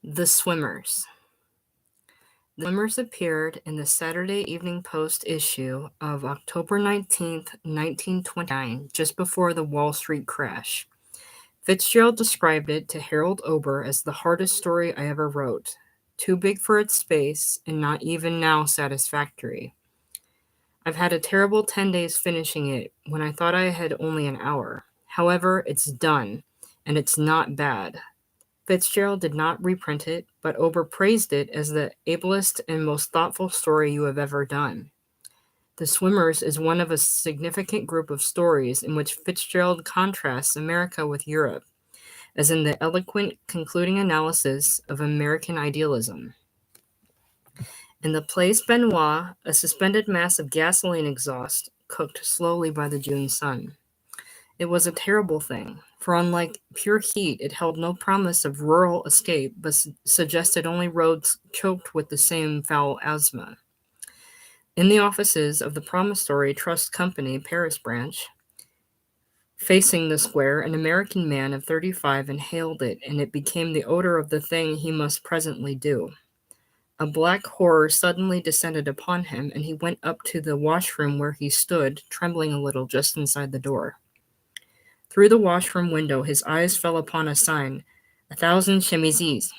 The Swimmers. The Swimmers appeared in the Saturday Evening Post issue of October 19th, 1929, just before the Wall Street crash. Fitzgerald described it to Harold Ober as the hardest story I ever wrote. Too big for its space, and not even now satisfactory. I've had a terrible 10 days finishing it when I thought I had only an hour. However, it's done, and it's not bad. Fitzgerald did not reprint it, but Ober praised it as the ablest and most thoughtful story you have ever done. The Swimmers is one of a significant group of stories in which Fitzgerald contrasts America with Europe, as in the eloquent concluding analysis of American idealism. In the Place Benoit, a suspended mass of gasoline exhaust cooked slowly by the June sun. It was a terrible thing, for unlike pure heat, it held no promise of rural escape, but suggested only roads choked with the same foul asthma. In the offices of the Promontory Trust Company, Paris branch, facing the square, an American man of 35 inhaled it, and it became the odor of the thing he must presently do. A black horror suddenly descended upon him, and he went up to the washroom where he stood, trembling a little just inside the door. Through the washroom window his eyes fell upon a sign, 1,000 chemises.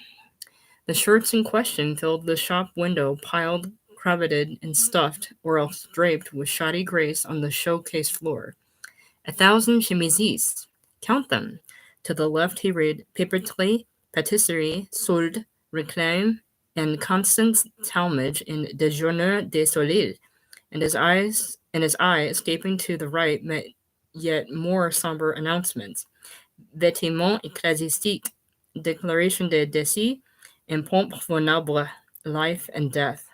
The shirts in question filled the shop window, piled, cravated, and stuffed, or else draped with shoddy grace on the showcase floor. 1,000 chemises. Count them. To the left he read papeterie, pâtisserie, solde, réclame, and constant talmage in Déjeuner des Soleils, and his eye, escaping to the right, met yet more somber announcements. Vêtements ecclésiastiques, déclaration de décès, and pompe funèbre, life and death.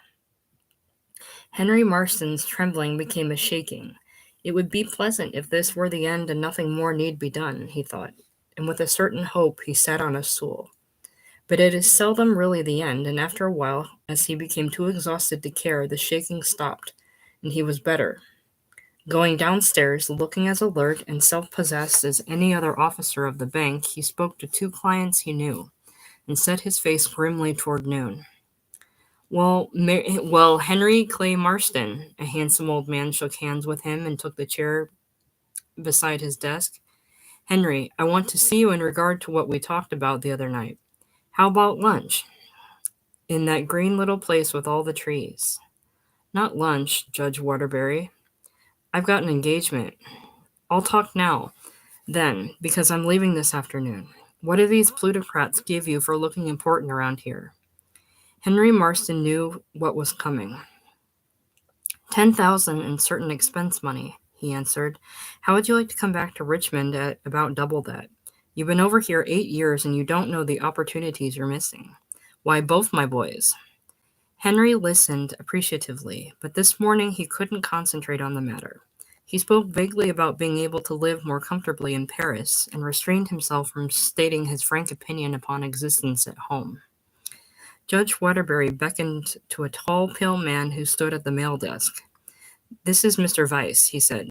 Henry Marston's trembling became a shaking. It would be pleasant if this were the end and nothing more need be done, he thought, and with a certain hope he sat on a stool. But it is seldom really the end, and after a while, as he became too exhausted to care, the shaking stopped, and he was better. Going downstairs, looking as alert and self-possessed as any other officer of the bank, he spoke to two clients he knew, and set his face grimly toward noon. Well, Henry Clay Marston, a handsome old man, shook hands with him and took the chair beside his desk. Henry, I want to see you in regard to what we talked about the other night. How about lunch? In that green little place with all the trees. Not lunch, Judge Waterbury. I've got an engagement. I'll talk now, then, because I'm leaving this afternoon. What do these plutocrats give you for looking important around here? Henry Marston knew what was coming. 10,000 in certain expense money, he answered. How would you like to come back to Richmond at about double that? You've been over here 8 years and you don't know the opportunities you're missing. Why, both my boys. Henry listened appreciatively, but this morning he couldn't concentrate on the matter. He spoke vaguely about being able to live more comfortably in Paris and restrained himself from stating his frank opinion upon existence at home. Judge Waterbury beckoned to a tall, pale man who stood at the mail desk. This is Mr. Weiss, he said.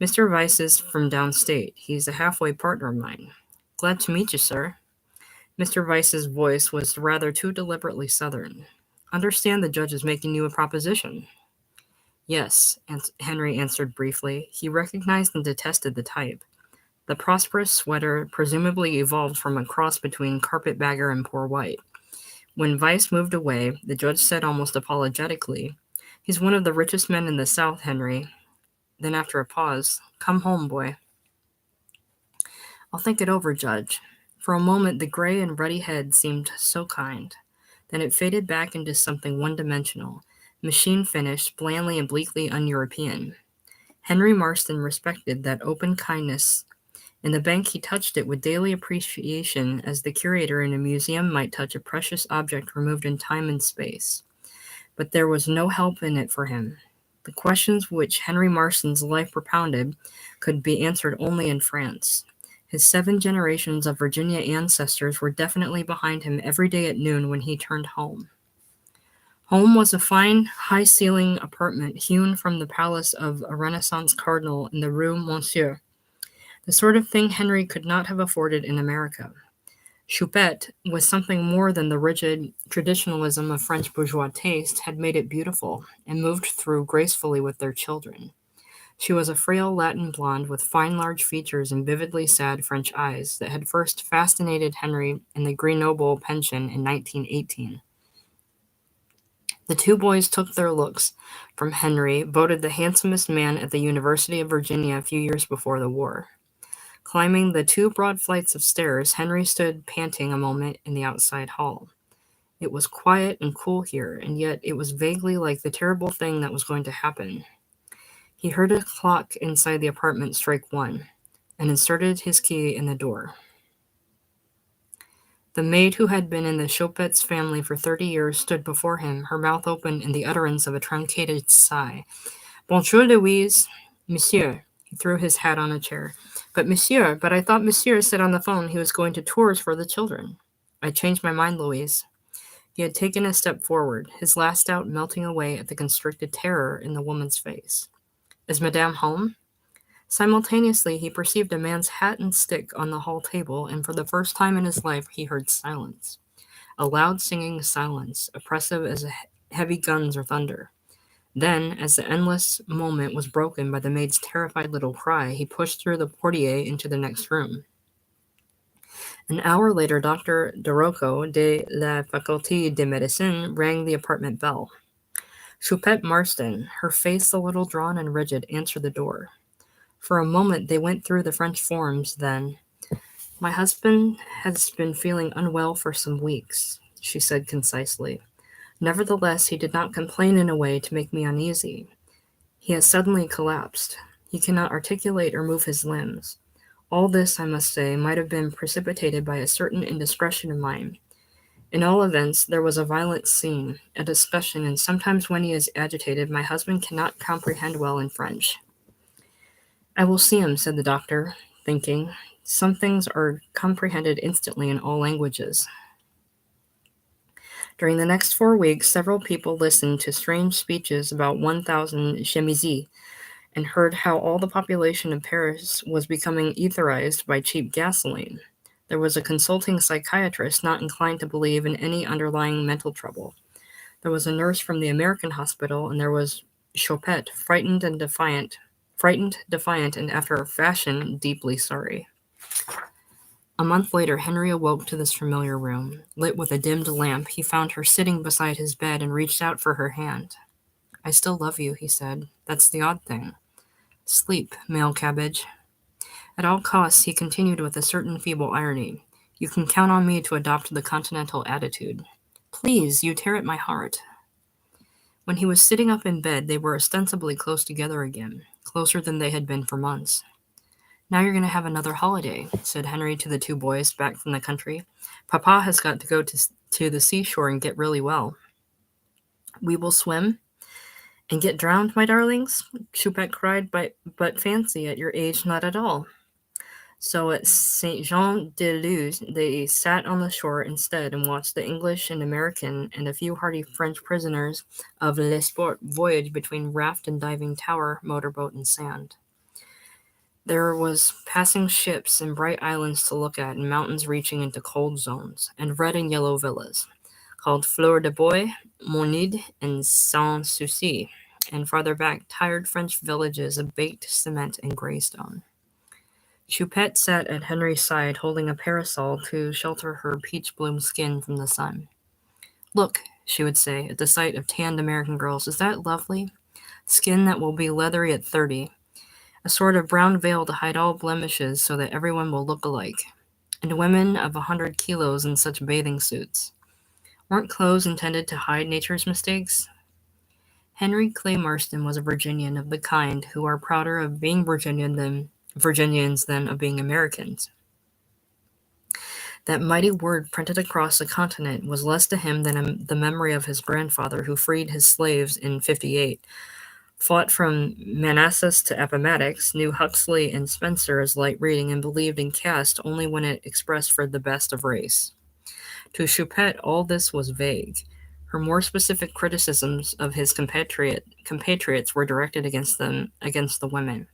Mr. Weiss is from downstate. He's a halfway partner of mine. Glad to meet you, sir. Mr. Weiss's voice was rather too deliberately southern. Understand the judge is making you a proposition. Yes, Henry answered briefly. He recognized and detested the type. The prosperous sweater presumably evolved from a cross between carpetbagger and poor white. When Weiss moved away, the judge said almost apologetically, He's one of the richest men in the South, Henry. Then after a pause, come home, boy. I'll think it over, Judge. For a moment the gray and ruddy head seemed so kind. Then it faded back into something one-dimensional, machine-finished, blandly and bleakly un-European. Henry Marston respected that open kindness. In the bank he touched it with daily appreciation as the curator in a museum might touch a precious object removed in time and space. But there was no help in it for him. The questions which Henry Marston's life propounded could be answered only in France. His 7 generations of Virginia ancestors were definitely behind him every day at noon when he turned home. Home was a fine, high-ceiling apartment hewn from the palace of a Renaissance cardinal in the Rue Monsieur, the sort of thing Henry could not have afforded in America. Choupette, with something more than the rigid traditionalism of French bourgeois taste, had made it beautiful, and moved through gracefully with their children. She was a frail Latin blonde with fine large features and vividly sad French eyes that had first fascinated Henry in the Grenoble pension in 1918. The two boys took their looks from Henry, voted the handsomest man at the University of Virginia a few years before the war. Climbing the two broad flights of stairs, Henry stood panting a moment in the outside hall. It was quiet and cool here, and yet it was vaguely like the terrible thing that was going to happen. He heard a clock inside the apartment strike 1, and inserted his key in the door. The maid who had been in the Choupette's family for 30 years stood before him, her mouth open in the utterance of a truncated sigh. "Bonjour, Louise." "Monsieur." He threw his hat on a chair. But I thought Monsieur said on the phone he was going to tours for the children." "I changed my mind, Louise." He had taken a step forward, his last doubt melting away at the constricted terror in the woman's face. "Is Madame home?" Simultaneously, he perceived a man's hat and stick on the hall table, and for the first time in his life he heard silence. A loud singing silence, oppressive as heavy guns or thunder. Then, as the endless moment was broken by the maid's terrified little cry, he pushed through the portiere into the next room. An hour later, Dr. Dorocco de la Faculté de Médecine rang the apartment bell. Choupette Marston, her face a little drawn and rigid, answered the door. For a moment they went through the French forms, then, "My husband has been feeling unwell for some weeks," she said concisely. "Nevertheless, he did not complain in a way to make me uneasy. He has suddenly collapsed. He cannot articulate or move his limbs. All this, I must say, might have been precipitated by a certain indiscretion of mine. In all events, there was a violent scene, a discussion, and sometimes when he is agitated, my husband cannot comprehend well in French." "I will see him," said the doctor, thinking. "Some things are comprehended instantly in all languages." During the next 4 weeks, several people listened to strange speeches about 1,000 chemises, and heard how all the population of Paris was becoming etherized by cheap gasoline. There was a consulting psychiatrist not inclined to believe in any underlying mental trouble. There was a nurse from the American hospital, and there was Choupette, frightened, defiant, and after a fashion, deeply sorry. A month later, Henry awoke to this familiar room. Lit with a dimmed lamp, he found her sitting beside his bed and reached out for her hand. "I still love you," he said. "That's the odd thing." "Sleep, male cabbage." At all costs, he continued with a certain feeble irony. "You can count on me to adopt the continental attitude." "Please, you tear at my heart." When he was sitting up in bed, they were ostensibly close together again, closer than they had been for months. "Now you're going to have another holiday," said Henry to the two boys back from the country. "Papa has got to go to the seashore and get really well." "We will swim?" "And get drowned, my darlings?" Choupette cried. But fancy, at your age, not at all." So at Saint-Jean-de-Luz they sat on the shore instead and watched the English and American and a few hardy French prisoners of l'Esport voyage between raft and diving tower, motorboat, and sand. There was passing ships and bright islands to look at and mountains reaching into cold zones, and red and yellow villas, called Fleur de Bois, Monide, and Sans Souci, and farther back tired French villages of baked cement and gray stone. Choupette sat at Henry's side, holding a parasol to shelter her peach-bloom skin from the sun. "Look," she would say, at the sight of tanned American girls, "is that lovely? Skin that will be leathery at 30. A sort of brown veil to hide all blemishes so that everyone will look alike. And women of 100 kilos in such bathing suits. Weren't clothes intended to hide nature's mistakes?" Henry Clay Marston was a Virginian of the kind who are prouder of being Virginians than of being Americans. That mighty word printed across the continent was less to him than the memory of his grandfather who freed his slaves in '58, fought from Manassas to Appomattox, knew Huxley and Spencer as light reading, and believed in caste only when it expressed for the best of race. To Choupette all this was vague. Her more specific criticisms of his compatriots were directed against the women.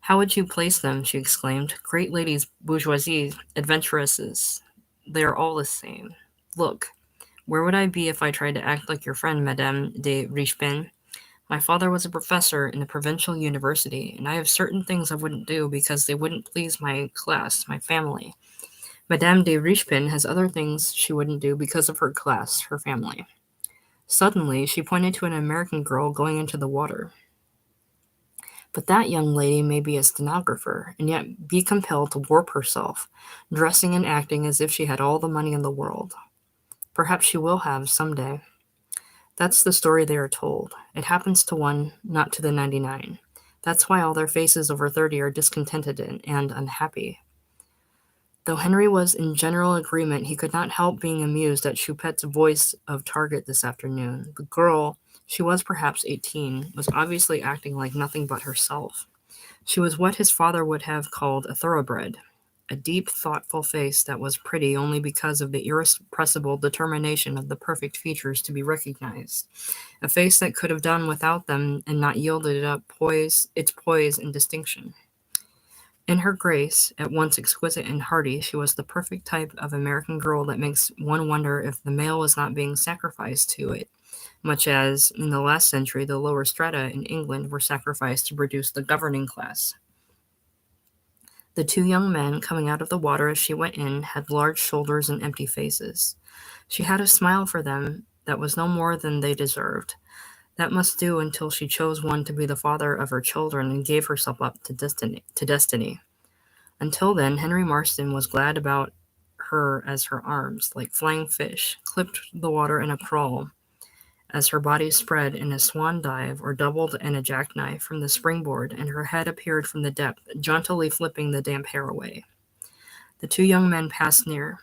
"How would you place them?" she exclaimed. "Great ladies, bourgeoisie, adventuresses." They are all the same. Look, where would I be if I tried to act like your friend, Madame de Richepin? My father was a professor in a provincial university, and I have certain things I wouldn't do because they wouldn't please my class, my family. Madame de Richepin has other things she wouldn't do because of her class, her family. Suddenly, she pointed to an American girl going into the water. But that young lady may be a stenographer, and yet be compelled to warp herself, dressing and acting as if she had all the money in the world. Perhaps she will have some day. That's the story they are told. It happens to one, not to the 99. That's why all their faces over 30 are discontented and unhappy. Though Henry was in general agreement, he could not help being amused at Choupette's voice of target this afternoon. The girl, she was perhaps 18, was obviously acting like nothing but herself. She was what his father would have called a thoroughbred, a deep, thoughtful face that was pretty only because of the irrepressible determination of the perfect features to be recognized, a face that could have done without them and not yielded up its poise and distinction. In her grace, at once exquisite and hearty, she was the perfect type of American girl that makes one wonder if the male was not being sacrificed to it, much as, in the last century, the lower strata in England were sacrificed to produce the governing class. The two young men, coming out of the water as she went in, had large shoulders and empty faces. She had a smile for them that was no more than they deserved. That must do until she chose one to be the father of her children and gave herself up to destiny. Until then, Henry Marston was glad about her as her arms, like flying fish, clipped the water in a crawl, as her body spread in a swan dive or doubled in a jackknife from the springboard, and her head appeared from the depth, jauntily flipping the damp hair away. The two young men passed near.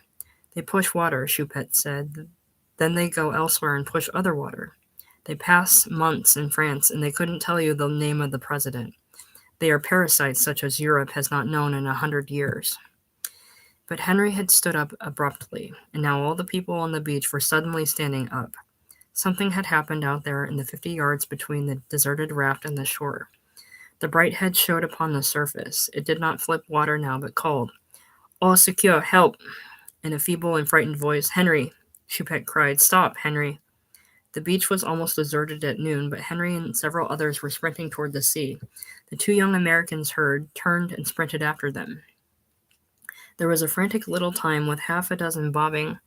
They push water, Choupette said. Then they go elsewhere and push other water. They pass months in France, and they couldn't tell you the name of the president. They are parasites such as Europe has not known in 100 years. But Henry had stood up abruptly, and now all the people on the beach were suddenly standing up. Something had happened out there in the 50 yards between the deserted raft and the shore. The bright head showed upon the surface. It did not flip water now, but called, "Au secours, help!" in a feeble and frightened voice. "Henry!" Choupette cried. "Stop, Henry!" The beach was almost deserted at noon, but Henry and several others were sprinting toward the sea. The two young Americans turned, and sprinted after them. There was a frantic little time with half a dozen bobbing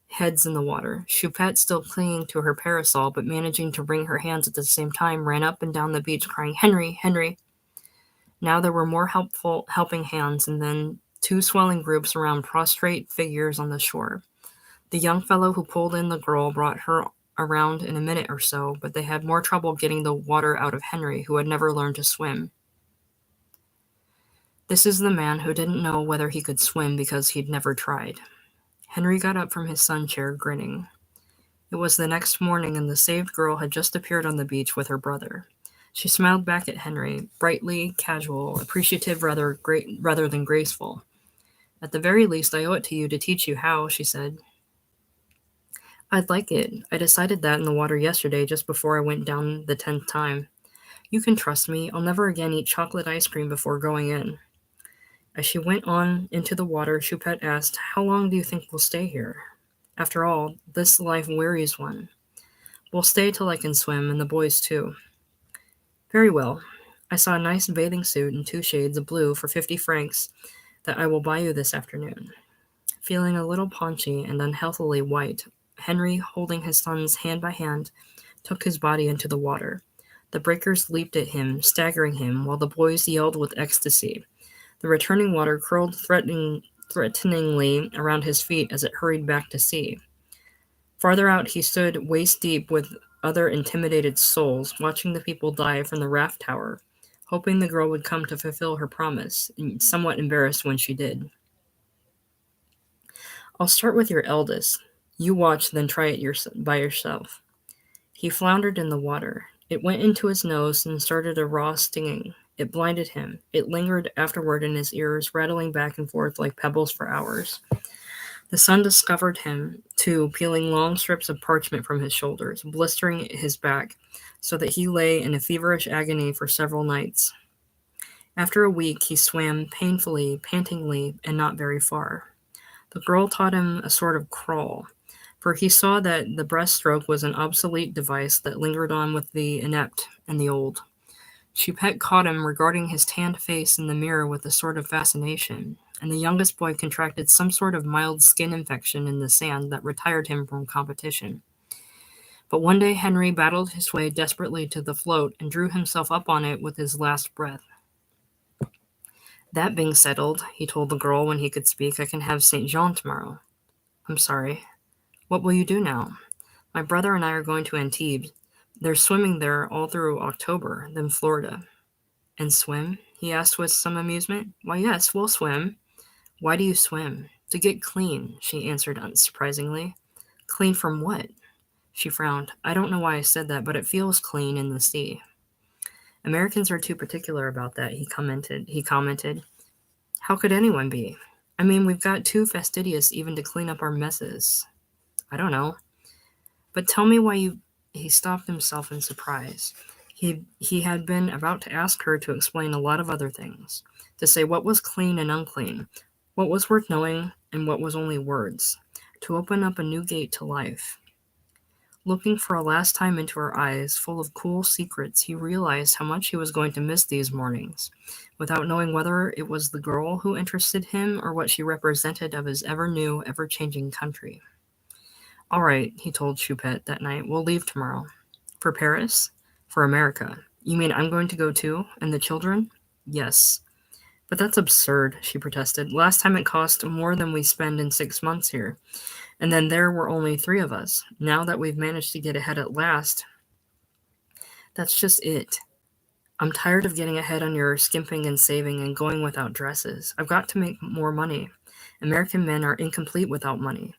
heads in the water. Choupette, still clinging to her parasol, but managing to wring her hands at the same time, ran up and down the beach, crying, "Henry! Henry!" Now there were more helping hands, and then two swelling groups around prostrate figures on the shore. The young fellow who pulled in the girl brought her around in a minute or so, but they had more trouble getting the water out of Henry, who had never learned to swim. This is the man who didn't know whether he could swim because he'd never tried. Henry got up from his sun chair, grinning. It was the next morning, and the saved girl had just appeared on the beach with her brother. She smiled back at Henry, brightly casual, appreciative rather than graceful. "At the very least, I owe it to you to teach you how," she said. "I'd like it. I decided that in the water yesterday just before I went down the 10th time. You can trust me. I'll never again eat chocolate ice cream before going in." As she went on into the water, Choupette asked, "How long do you think we'll stay here? After all, this life wearies one." "We'll stay till I can swim, and the boys too." "Very well. I saw a nice bathing suit in 2 shades of blue for 50 francs that I will buy you this afternoon." Feeling a little paunchy and unhealthily white, Henry, holding his sons hand by hand, took his body into the water. The breakers leaped at him, staggering him, while the boys yelled with ecstasy. The returning water curled threateningly around his feet as it hurried back to sea. Farther out he stood waist-deep with other intimidated souls, watching the people dive from the raft tower, hoping the girl would come to fulfill her promise, and somewhat embarrassed when she did. "I'll start with your eldest. You watch, then try it by yourself." He floundered in the water. It went into his nose and started a raw stinging. It blinded him. It lingered afterward in his ears, rattling back and forth like pebbles for hours. The sun discovered him, too, peeling long strips of parchment from his shoulders, blistering his back, so that he lay in a feverish agony for several nights. After a week, he swam painfully, pantingly, and not very far. The girl taught him a sort of crawl, for he saw that the breaststroke was an obsolete device that lingered on with the inept and the old. Choupette caught him regarding his tanned face in the mirror with a sort of fascination, and the youngest boy contracted some sort of mild skin infection in the sand that retired him from competition. But one day Henry battled his way desperately to the float and drew himself up on it with his last breath. That being settled, he told the girl when he could speak, I can have St. Jean tomorrow. I'm sorry. What will you do now? My brother and I are going to Antibes. They're swimming there all through October, then Florida. And swim? He asked with some amusement. Why, yes, we'll swim. Why do you swim? To get clean, she answered unsurprisingly. Clean from what? She frowned. I don't know why I said that, but it feels clean in the sea. Americans are too particular about that, he commented. How could anyone be? I mean, we've got too fastidious even to clean up our messes. I don't know. But tell me why you... He stopped himself in surprise. He had been about to ask her to explain a lot of other things, to say what was clean and unclean, what was worth knowing and what was only words, to open up a new gate to life. Looking for a last time into her eyes, full of cool secrets, he realized how much he was going to miss these mornings, without knowing whether it was the girl who interested him or what she represented of his ever-new, ever-changing country. All right, he told Choupette that night, we'll leave tomorrow. For Paris? For America. You mean I'm going to go too? And the children? Yes. But that's absurd, she protested. Last time it cost more than we spend in 6 months here. And then there were only 3 of us. Now that we've managed to get ahead at last, that's just it. I'm tired of getting ahead on your skimping and saving and going without dresses. I've got to make more money. American men are incomplete without money.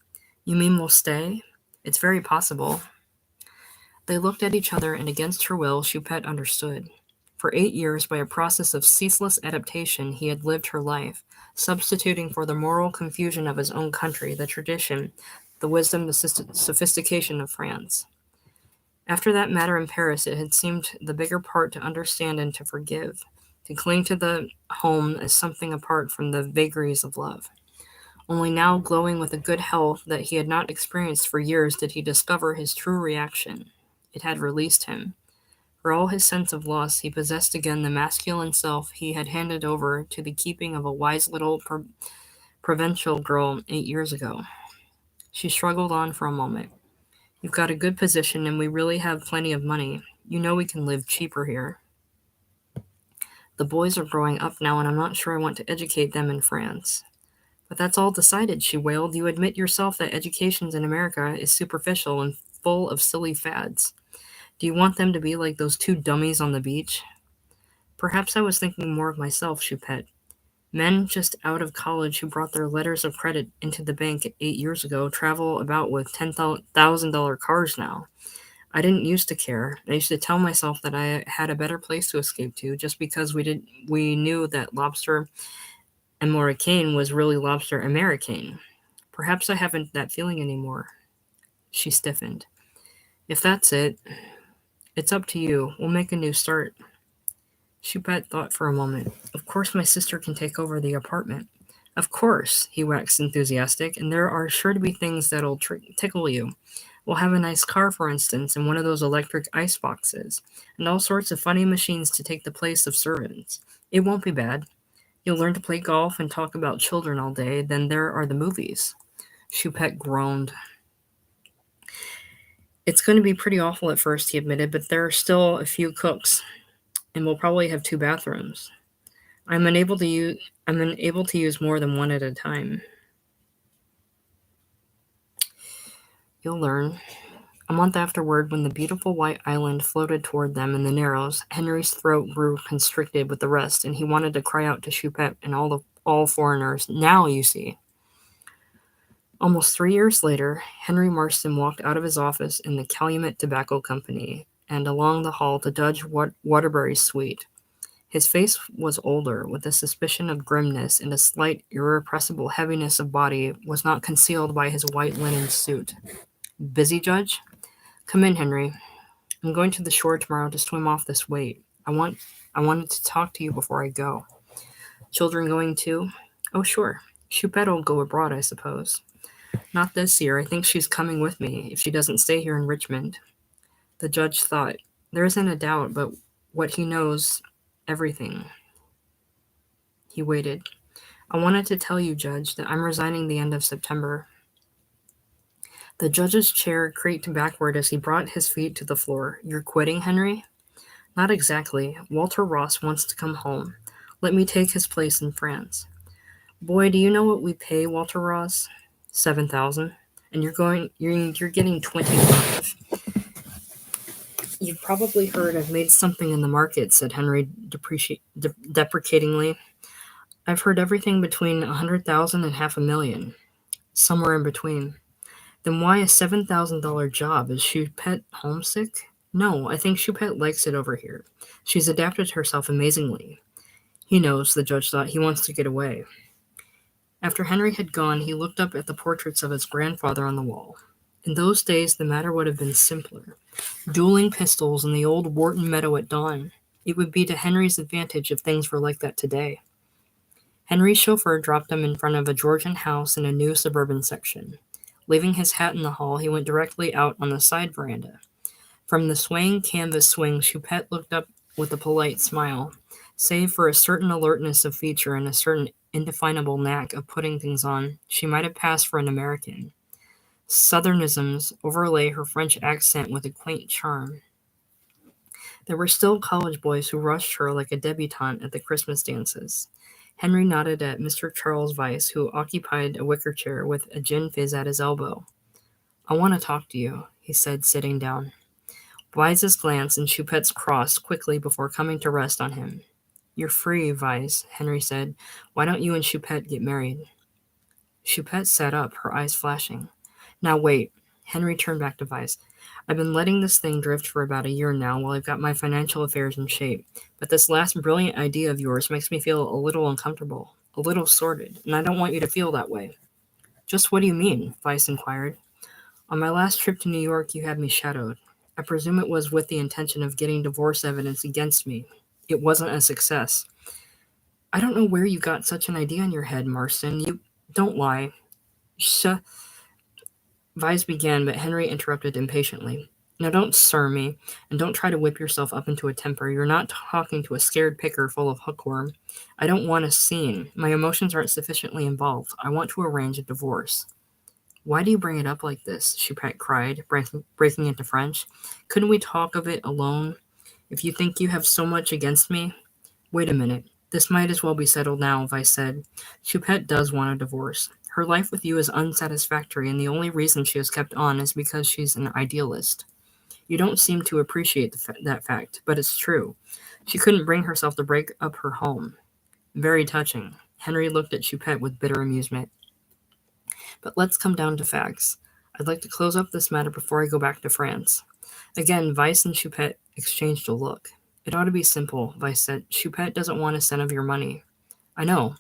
You mean we'll stay? It's very possible. They looked at each other, and against her will, Choupette understood. For 8 years, by a process of ceaseless adaptation, he had lived her life, substituting for the moral confusion of his own country, the tradition, the wisdom, the sophistication of France. After that matter in Paris, it had seemed the bigger part to understand and to forgive, to cling to the home as something apart from the vagaries of love. Only now, glowing with a good health that he had not experienced for years, did he discover his true reaction. It had released him. For all his sense of loss, he possessed again the masculine self he had handed over to the keeping of a wise little provincial girl 8 years ago. She struggled on for a moment. You've got a good position, and we really have plenty of money. You know we can live cheaper here. The boys are growing up now, and I'm not sure I want to educate them in France. But that's all decided, she wailed. You admit yourself that education in America is superficial and full of silly fads. Do you want them to be like those 2 dummies on the beach? Perhaps I was thinking more of myself, Choupette. Men just out of college who brought their letters of credit into the bank 8 years ago travel about with $10,000 cars now. I didn't used to care. I used to tell myself that I had a better place to escape to just because we knew that lobster américain was really lobster américain. Perhaps I haven't that feeling anymore. She stiffened. If that's it, it's up to you. We'll make a new start. Choupette thought for a moment. Of course my sister can take over the apartment. Of course, he waxed enthusiastic, and there are sure to be things that'll tickle you. We'll have a nice car, for instance, and one of those electric ice boxes, and all sorts of funny machines to take the place of servants. It won't be bad. You'll learn to play golf and talk about children all day, then there are the movies. Choupette groaned. It's going to be pretty awful at first, he admitted, but there are still a few cooks, and we'll probably have 2 bathrooms. I'm unable to use more than one at a time. You'll learn. A month afterward, when the beautiful white island floated toward them in the Narrows, Henry's throat grew constricted with the rest, and he wanted to cry out to Choupette and all foreigners, "Now, you see." Almost 3 years later, Henry Marston walked out of his office in the Calumet Tobacco Company and along the hall to Judge Waterbury's suite. His face was older, with a suspicion of grimness, and a slight, irrepressible heaviness of body was not concealed by his white linen suit. "Busy, Judge?" "Come in, Henry. I'm going to the shore tomorrow to swim off this weight. I wanted to talk to you before I go." "Children going too?" "Oh, sure." Choupette'll go abroad, I suppose. Not this year. I think she's coming with me if she doesn't stay here in Richmond. The judge thought. There isn't a doubt, but what he knows everything. He waited. I wanted to tell you, Judge, that I'm resigning the end of September. The judge's chair creaked backward as he brought his feet to the floor. You're quitting, Henry? Not exactly. Walter Ross wants to come home. Let me take his place in France. Boy, do you know what we pay Walter Ross? 7,000. And you're getting 25. You've probably heard I've made something in the market, said Henry deprecatingly. I've heard everything between 100,000 and half a million, somewhere in between. Then why a $7,000 job? Is Choupette homesick? No, I think Choupette likes it over here. She's adapted herself amazingly. He knows, the judge thought, he wants to get away. After Henry had gone, he looked up at the portraits of his grandfather on the wall. In those days, the matter would have been simpler. Dueling pistols in the old Wharton meadow at dawn. It would be to Henry's advantage if things were like that today. Henry's chauffeur dropped him in front of a Georgian house in a new suburban section. Leaving his hat in the hall, he went directly out on the side veranda. From the swaying canvas swing, Choupette looked up with a polite smile. Save for a certain alertness of feature and a certain indefinable knack of putting things on, she might have passed for an American. Southernisms overlay her French accent with a quaint charm. There were still college boys who rushed her like a debutante at the Christmas dances. Henry nodded at Mr. Charles Vyse, who occupied a wicker chair with a gin fizz at his elbow. I want to talk to you, he said, sitting down. Vyse's glance and Choupette's crossed quickly before coming to rest on him. You're free, Vyse, Henry said. Why don't you and Choupette get married? Choupette sat up, her eyes flashing. Now wait. Henry turned back to Vyse. I've been letting this thing drift for about a year now while I've got my financial affairs in shape. But this last brilliant idea of yours makes me feel a little uncomfortable, a little sordid, and I don't want you to feel that way. Just what do you mean? Vyse inquired. On my last trip to New York, you had me shadowed. I presume it was with the intention of getting divorce evidence against me. It wasn't a success. I don't know where you got such an idea in your head, Marston. You don't lie. Vyse began, but Henry interrupted impatiently. Now don't sir me, and don't try to whip yourself up into a temper. You're not talking to a scared picker full of hookworm. I don't want a scene. My emotions aren't sufficiently involved. I want to arrange a divorce. Why do you bring it up like this? Choupette cried, breaking into French. Couldn't we talk of it alone? If you think you have so much against me? Wait a minute. This might as well be settled now, Vyse said. Choupette does want a divorce. Her life with you is unsatisfactory, and the only reason she has kept on is because she's an idealist. You don't seem to appreciate that fact, but it's true. She couldn't bring herself to break up her home. Very touching. Henry looked at Choupette with bitter amusement. But let's come down to facts. I'd like to close up this matter before I go back to France. Again, Vyse and Choupette exchanged a look. It ought to be simple, Vyse said. Choupette doesn't want a cent of your money. I know.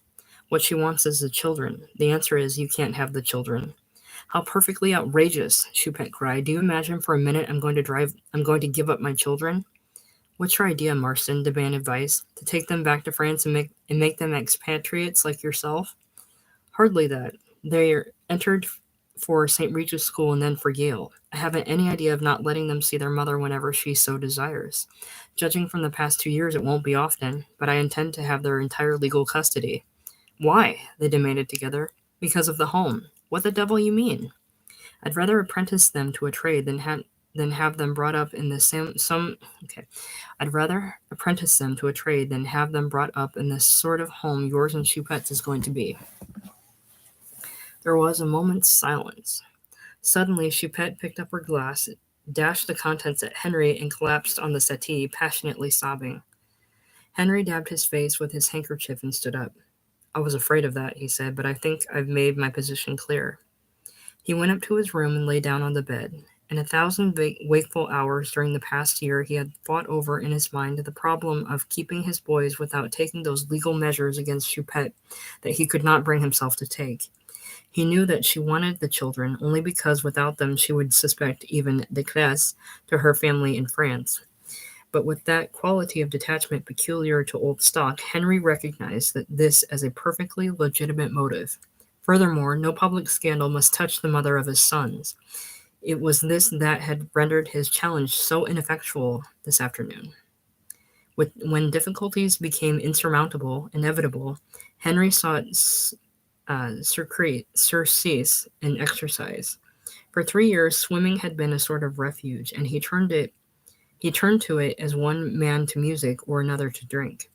What she wants is the children. The answer is you can't have the children. How perfectly outrageous, Choupette cried. Do you imagine for a minute I'm going to give up my children? What's your idea, Marston? Demanded Vyse. To take them back to France and make them expatriates like yourself? Hardly that. They entered for St. Regis School and then for Yale. I haven't any idea of not letting them see their mother whenever she so desires. Judging from the past 2 years, it won't be often, but I intend to have their entire legal custody. Why? They demanded together. Because of the home. What the devil you mean? I'd rather apprentice them to a trade than have them brought up in the I'd rather apprentice them to a trade than have them brought up in the sort of home yours and Choupette's is going to be. There was a moment's silence. Suddenly, Choupette picked up her glass, dashed the contents at Henry, and collapsed on the settee, passionately sobbing. Henry dabbed his face with his handkerchief and stood up. I was afraid of that, he said, but I think I've made my position clear. He went up to his room and lay down on the bed. In 1,000 wakeful hours during the past year, he had fought over in his mind the problem of keeping his boys without taking those legal measures against Choupette that he could not bring himself to take. He knew that she wanted the children only because without them she would suspect even détresse to her family in France. But with that quality of detachment peculiar to old stock, Henry recognized this as a perfectly legitimate motive. Furthermore, no public scandal must touch the mother of his sons. It was this that had rendered his challenge so ineffectual this afternoon. When difficulties became insurmountable, inevitable, Henry sought surcease in exercise. For 3 years, swimming had been a sort of refuge, and he turned to it as one man to music or another to drink.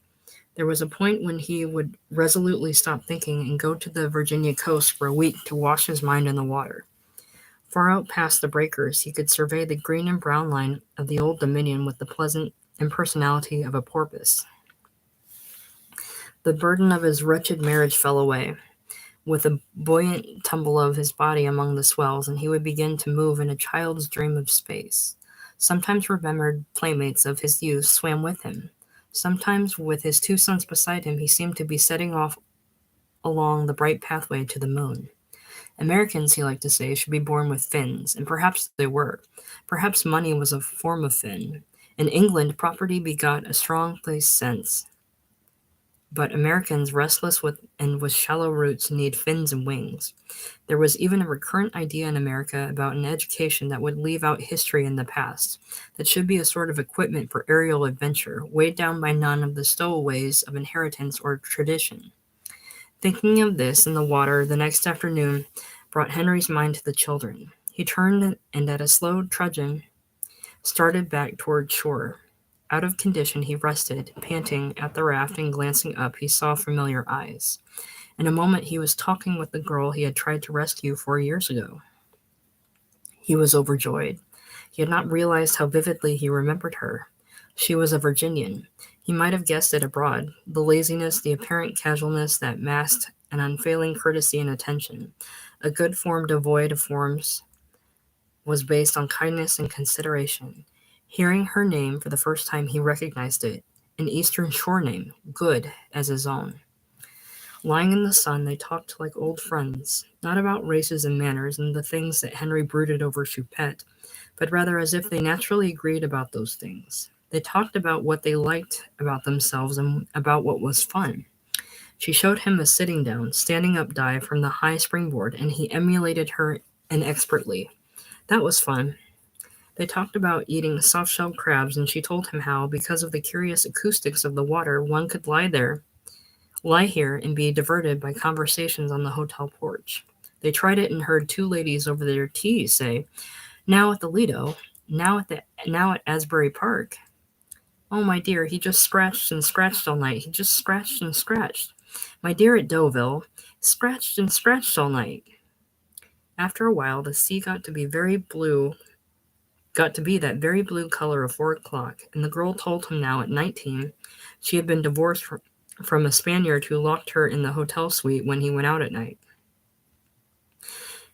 There was a point when he would resolutely stop thinking and go to the Virginia coast for a week to wash his mind in the water. Far out past the breakers, he could survey the green and brown line of the Old Dominion with the pleasant impersonality of a porpoise. The burden of his wretched marriage fell away, with a buoyant tumble of his body among the swells, and he would begin to move in a child's dream of space. Sometimes remembered playmates of his youth swam with him. Sometimes, with his 2 sons beside him, he seemed to be setting off along the bright pathway to the moon. Americans, he liked to say, should be born with fins, and perhaps they were. Perhaps money was a form of fin. In England, property begot a strong place sense. But Americans, restless and with shallow roots, need fins and wings. There was even a recurrent idea in America about an education that would leave out history in the past, that should be a sort of equipment for aerial adventure, weighed down by none of the stowaways of inheritance or tradition. Thinking of this in the water the next afternoon brought Henry's mind to the children. He turned and at a slow trudgeon started back toward shore. Out of condition, he rested, panting at the raft, and glancing up, he saw familiar eyes. In a moment, he was talking with the girl he had tried to rescue 4 years ago. He was overjoyed. He had not realized how vividly he remembered her. She was a Virginian. He might have guessed it abroad, the laziness, the apparent casualness that masked an unfailing courtesy and attention. A good form devoid of forms was based on kindness and consideration. Hearing her name for the first time, he recognized it, an Eastern Shore name, good as his own. Lying in the sun, they talked like old friends, not about races and manners and the things that Henry brooded over Choupette, but rather as if they naturally agreed about those things. They talked about what they liked about themselves and about what was fun. She showed him a sitting down, standing up dive from the high springboard, and he emulated her inexpertly. That was fun. They talked about eating soft-shelled crabs, and she told him how, because of the curious acoustics of the water, one could lie here and be diverted by conversations on the hotel porch. They tried it and heard 2 ladies over their tea say, "Now at the Lido, now at Asbury Park. Oh, my dear, he just scratched and scratched all night. He just scratched and scratched. My dear at Deauville, scratched and scratched all night." After a while, the sea got to be that very blue color of 4 o'clock, and the girl told him now, at 19, she had been divorced from a Spaniard who locked her in the hotel suite when he went out at night.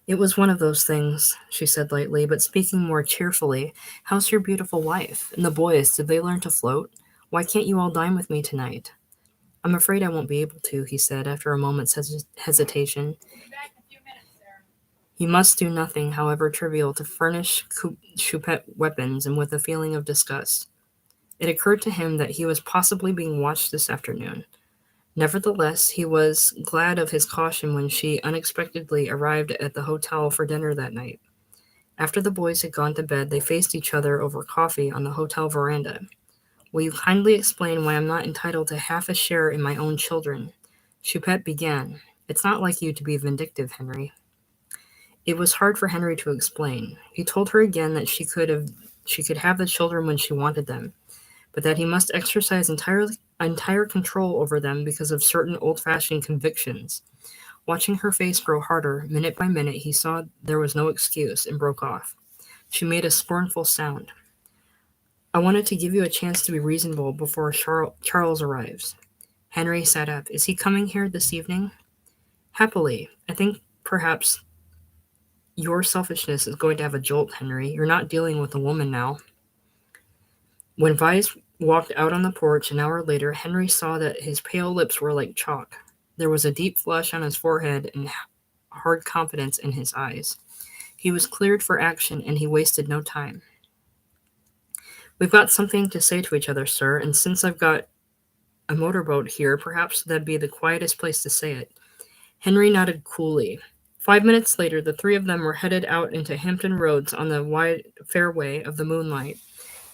"It was one of those things," she said lightly, but speaking more cheerfully. "How's your beautiful wife? And the boys, did they learn to float? Why can't you all dine with me tonight?" "I'm afraid I won't be able to," he said, after a moment's hesitation. He must do nothing, however trivial, to furnish Choupette weapons, and with a feeling of disgust. It occurred to him that he was possibly being watched this afternoon. Nevertheless, he was glad of his caution when she unexpectedly arrived at the hotel for dinner that night. After the boys had gone to bed, they faced each other over coffee on the hotel veranda. "Will you kindly explain why I'm not entitled to half a share in my own children?" Choupette began. "It's not like you to be vindictive, Henry." It was hard for Henry to explain. He told her again that she could have the children when she wanted them, but that he must exercise entire control over them because of certain old-fashioned convictions. Watching her face grow harder, minute by minute, he saw there was no excuse, and broke off. She made a scornful sound. "I wanted to give you a chance to be reasonable before Charles arrives." Henry sat up. "Is he coming here this evening?" "Happily. I think perhaps your selfishness is going to have a jolt, Henry. You're not dealing with a woman now." When Vyse walked out on the porch an hour later, Henry saw that his pale lips were like chalk. There was a deep flush on his forehead and hard confidence in his eyes. He was cleared for action, and he wasted no time. "We've got something to say to each other, sir, and since I've got a motorboat here, perhaps that'd be the quietest place to say it." Henry nodded coolly. 5 minutes later, the three of them were headed out into Hampton Roads on the wide fairway of the moonlight.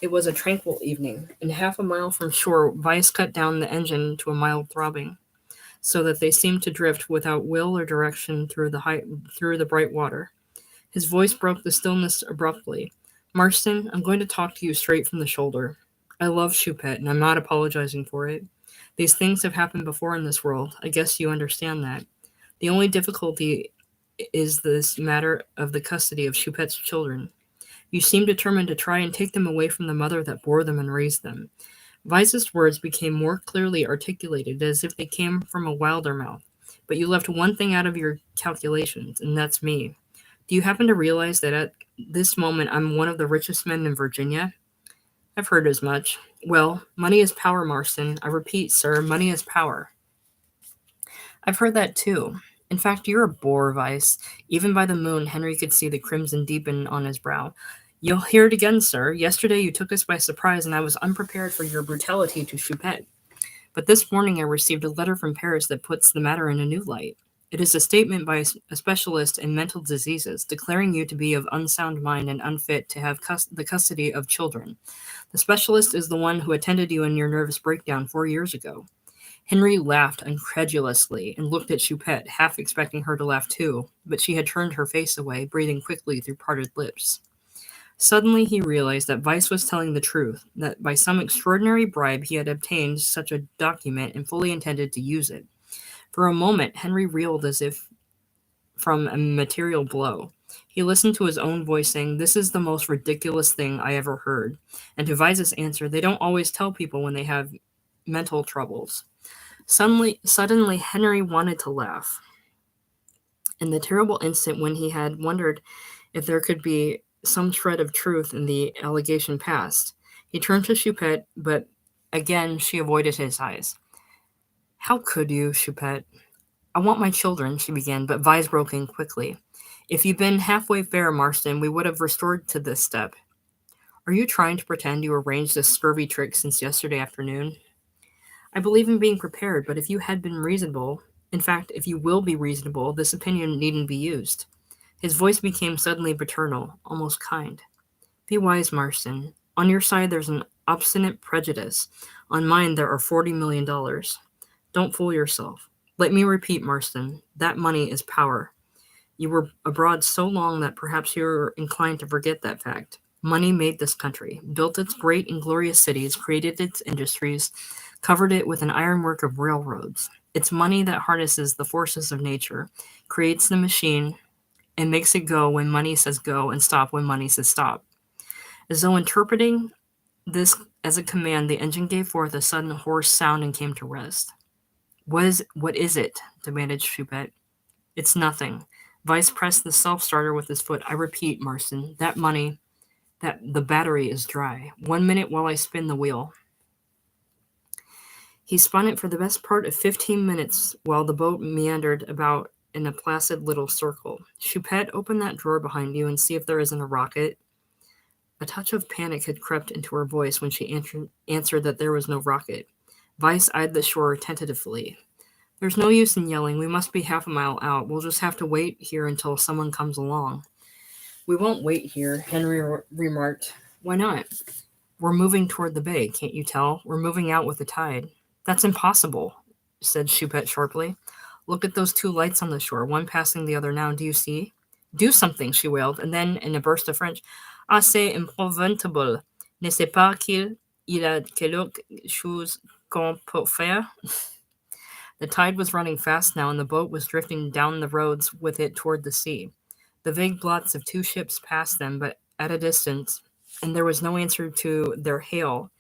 It was a tranquil evening, and half a mile from shore, Vice cut down the engine to a mild throbbing, so that they seemed to drift without will or direction through the bright water. His voice broke the stillness abruptly. Marston, I'm going to talk to you straight from the shoulder. I love Choupette, and I'm not apologizing for it. These things have happened before in this world. I guess you understand that. The only difficulty is this matter of the custody of Choupette's children. You seem determined to try and take them away from the mother that bore them and raised them. Vice's words became more clearly articulated, as if they came from a wilder mouth. But you left one thing out of your calculations, and that's me. Do you happen to realize that at this moment I'm one of the richest men in Virginia? I've heard as much. Well, money is power, Marston. I repeat, sir, money is power. I've heard that too. In fact, you're a bore, Vice. Even by the moon, Henry could see the crimson deepen on his brow. You'll hear it again, sir. Yesterday you took us by surprise, and I was unprepared for your brutality to Choupette. But this morning I received a letter from Paris that puts the matter in a new light. It is a statement by a specialist in mental diseases, declaring you to be of unsound mind and unfit to have the custody of children. The specialist is the one who attended you in your nervous breakdown 4 years ago. Henry laughed incredulously and looked at Choupette, half expecting her to laugh too, but she had turned her face away, breathing quickly through parted lips. Suddenly he realized that Vice was telling the truth, that by some extraordinary bribe he had obtained such a document and fully intended to use it. For a moment Henry reeled as if from a material blow. He listened to his own voice saying, "This is the most ridiculous thing I ever heard," and to Vice's answer, "They don't always tell people when they have mental troubles." Suddenly Henry wanted to laugh. In the terrible instant when he had wondered if there could be some shred of truth in the allegation passed, he turned to Choupette, but again she avoided his eyes. "How could you, Choupette?" "I want my children," she began, but Vice broke in quickly. "If you'd been halfway fair, Marston, we would have restored to this step. Are you trying to pretend you arranged this scurvy trick since yesterday afternoon?" "I believe in being prepared, but if you had been reasonable, in fact, if you will be reasonable, this opinion needn't be used." His voice became suddenly paternal, almost kind. "Be wise, Marston. On your side there's an obstinate prejudice. On mine there are $40 million. Don't fool yourself. Let me repeat, Marston, that money is power. You were abroad so long that perhaps you're inclined to forget that fact. Money made this country, built its great and glorious cities, created its industries, covered it with an ironwork of railroads. It's money that harnesses the forces of nature, creates the machine, and makes it go when money says go and stop when money says stop." As though interpreting this as a command, the engine gave forth a sudden hoarse sound and came to rest. What is it?" demanded Choupette. "It's nothing." Vice pressed the self-starter with his foot. "I repeat, Marston, that money, that the battery is dry. 1 minute while I spin the wheel." He spun it for the best part of 15 minutes while the boat meandered about in a placid little circle. "Choupette, open that drawer behind you and see if there isn't a rocket." A touch of panic had crept into her voice when she answered that there was no rocket. Vice eyed the shore tentatively. "There's no use in yelling. We must be half a mile out. We'll just have to wait here until someone comes along." "We won't wait here," Henry remarked. "Why not?" "We're moving toward the bay, can't you tell? We're moving out with the tide." "That's impossible," said Choupette sharply. "Look at those two lights on the shore, one passing the other now. Do you see?" "Do something," she wailed, and then, in a burst of French, "Ah, c'est improuvable. Ne sais pas qu'il y a quelque chose qu'on peut faire?" The tide was running fast now, and the boat was drifting down the roads with it toward the sea. The vague blots of two ships passed them, but at a distance, and there was no answer to their hail.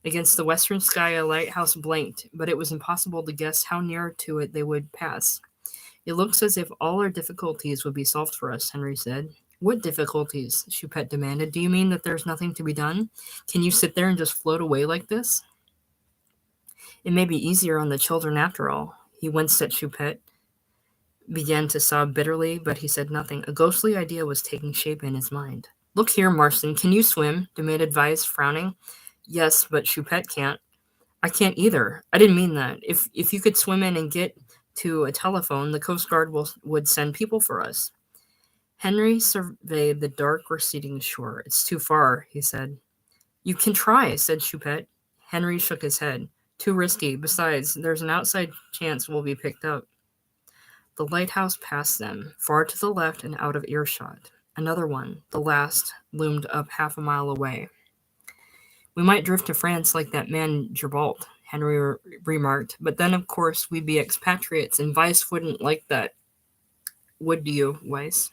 Against the western sky a lighthouse blinked, but it was impossible to guess how near to it they would pass. "It looks as if all our difficulties would be solved for us," Henry said. "What difficulties?" Choupette demanded. "Do you mean that there's nothing to be done? Can you sit there and just float away like this?" "It may be easier on the children after all." He winced at Choupette, began to sob bitterly, but he said nothing. A ghostly idea was taking shape in his mind. "Look here, Marston, can you swim?" demanded Vice, frowning. "Yes, but Choupette can't." "I can't either. I didn't mean that. If you could swim in and get to a telephone, the Coast Guard would send people for us. Henry surveyed the dark receding shore. It's too far, he said. You can try, said Choupette. Henry shook his head. Too risky. Besides, there's an outside chance we'll be picked up. The lighthouse passed them, far to the left and out of earshot. Another one, the last, loomed up half a mile away. We might drift to France like that man Gerbault, Henry remarked, but then, of course, we'd be expatriates, and Weiss wouldn't like that. Would you, Weiss?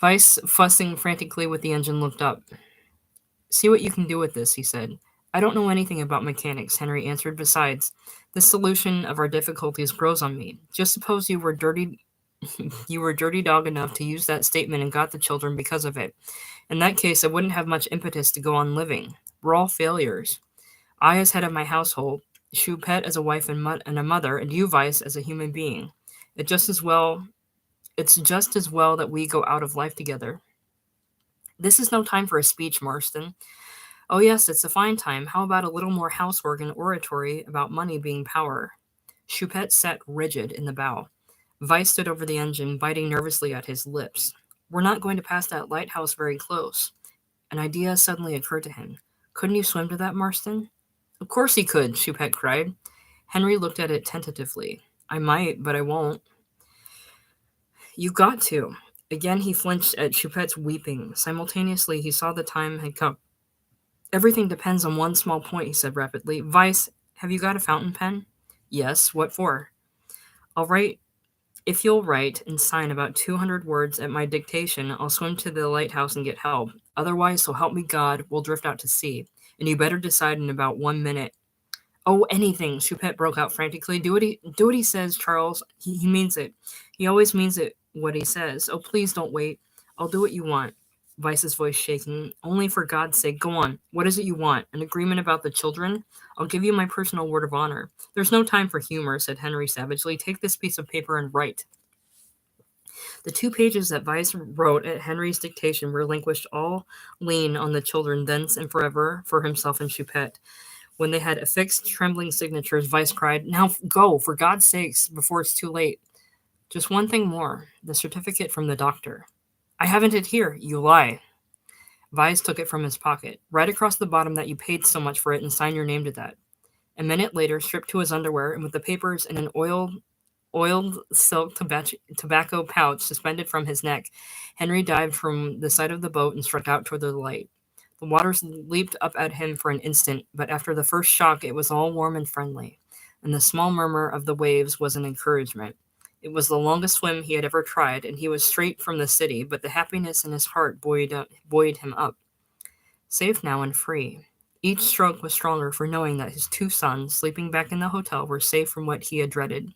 Weiss, fussing frantically with the engine, looked up. See what you can do with this, he said. I don't know anything about mechanics, Henry answered. Besides, the solution of our difficulties grows on me. Just suppose you were dirty dog enough to use that statement and got the children because of it. In that case, I wouldn't have much impetus to go on living. We're all failures. I as head of my household, Choupette as a wife and a mother, and you, Weiss, as a human being. It's just as well that we go out of life together. This is no time for a speech, Marston. Oh, yes, it's a fine time. How about a little more housework and oratory about money being power? Choupette sat rigid in the bow. Weiss stood over the engine, biting nervously at his lips. We're not going to pass that lighthouse very close. An idea suddenly occurred to him. Couldn't you swim to that, Marston? Of course he could, Choupette cried. Henry looked at it tentatively. I might, but I won't. You got to. Again he flinched at Choupette's weeping. Simultaneously he saw the time had come. Everything depends on one small point, he said rapidly. Weiss, have you got a fountain pen? Yes, what for? All right. If you'll write and sign about 200 words at my dictation, I'll swim to the lighthouse and get help. Otherwise, so help me God, we'll drift out to sea. And you better decide in about 1 minute. Oh, anything, Choupette broke out frantically. Do what he says, Charles. He means it. He always means it, what he says. Oh, please don't wait. I'll do what you want. Weiss's voice shaking. Only for God's sake, go on. What is it you want? An agreement about the children? I'll give you my personal word of honor. There's no time for humor, said Henry savagely. Take this piece of paper and write. The 2 pages that Weiss wrote at Henry's dictation relinquished all lien on the children thence and forever for himself and Choupette. When they had affixed trembling signatures, Weiss cried, Now go, for God's sakes, before it's too late. Just one thing more, the certificate from the doctor. I haven't it here. You lie. Weiss took it from his pocket. Write across the bottom that you paid so much for it and sign your name to that. A minute later, stripped to his underwear and with the papers in an oiled silk tobacco pouch suspended from his neck, Henry dived from the side of the boat and struck out toward the light. The waters leaped up at him for an instant, but after the first shock it was all warm and friendly, and the small murmur of the waves was an encouragement. It was the longest swim he had ever tried, and he was straight from the city, but the happiness in his heart buoyed him up. Safe now and free. Each stroke was stronger for knowing that his 2 sons, sleeping back in the hotel, were safe from what he had dreaded.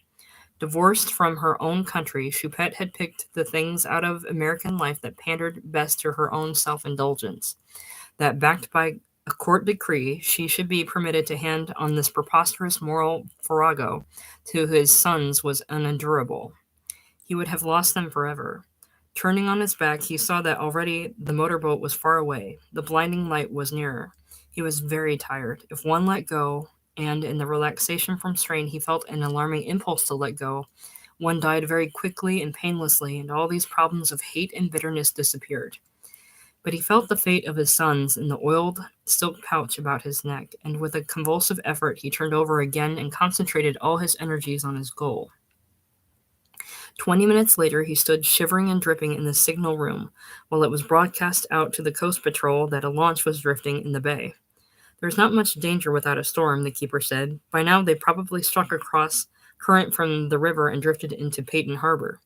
Divorced from her own country, Choupette had picked the things out of American life that pandered best to her own self-indulgence. That, backed by a court decree, she should be permitted to hand on this preposterous moral farrago to his sons was unendurable. He would have lost them forever. Turning on his back, he saw that already the motorboat was far away. The blinding light was nearer. He was very tired. If one let go, and in the relaxation from strain he felt an alarming impulse to let go, one died very quickly and painlessly, and all these problems of hate and bitterness disappeared. But he felt the fate of his sons in the oiled silk pouch about his neck, and with a convulsive effort he turned over again and concentrated all his energies on his goal. 20 minutes later he stood shivering and dripping in the signal room, while it was broadcast out to the coast patrol that a launch was drifting in the bay. There's not much danger without a storm, the keeper said. By now they probably struck across current from the river and drifted into Peyton Harbor.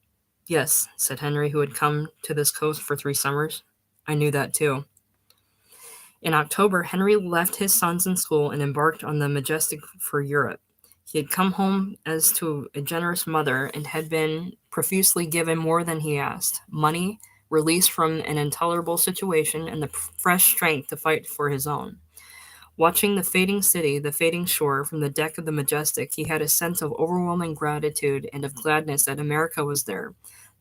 Yes, said Henry, who had come to this coast for 3 summers. I knew that too. In October, Henry left his sons in school and embarked on the Majestic for Europe. He had come home as to a generous mother and had been profusely given more than he asked: money, release from an intolerable situation, and the fresh strength to fight for his own. Watching the fading city, the fading shore, from the deck of the Majestic, he had a sense of overwhelming gratitude and of gladness that America was there,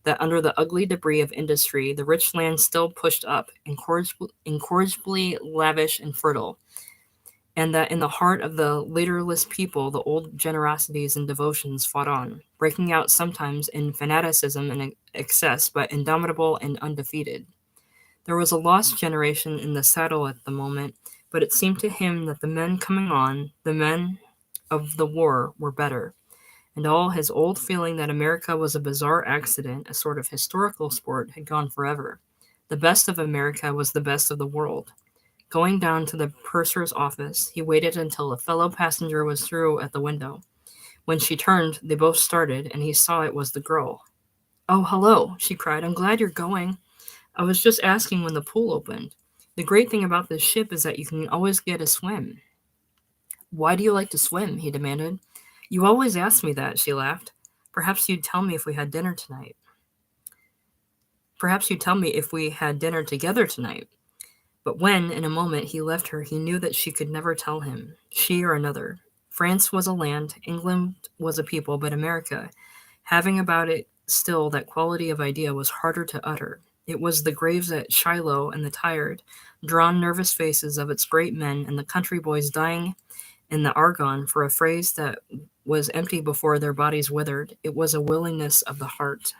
that under the ugly debris of industry, the rich land still pushed up, incorrigibly lavish and fertile. and that in the heart of the leaderless people the old generosities and devotions fought on, breaking out sometimes in fanaticism and excess, but indomitable and undefeated. There was a lost generation in the saddle at the moment, but it seemed to him that the men coming on, the men of the war, were better. And all his old feeling that America was a bizarre accident, a sort of historical sport, had gone forever. The best of America was the best of the world. Going down to the purser's office, he waited until a fellow passenger was through at the window. When she turned, they both started, and he saw it was the girl. "Oh, hello," she cried. "I'm glad you're going. I was just asking when the pool opened. The great thing about this ship is that you can always get a swim." "Why do you like to swim?" he demanded. "You always ask me that," she laughed. "Perhaps you'd tell me if we had dinner tonight. Perhaps you'd tell me if we had dinner together tonight." But when, in a moment, he left her, he knew that she could never tell him, she or another. France was a land, England was a people, but America, having about it still that quality of idea, was harder to utter. It was the graves at Shiloh and the tired, drawn, nervous faces of its great men and the country boys dying in the Argonne for a phrase that was empty before their bodies withered. It was a willingness of the heart.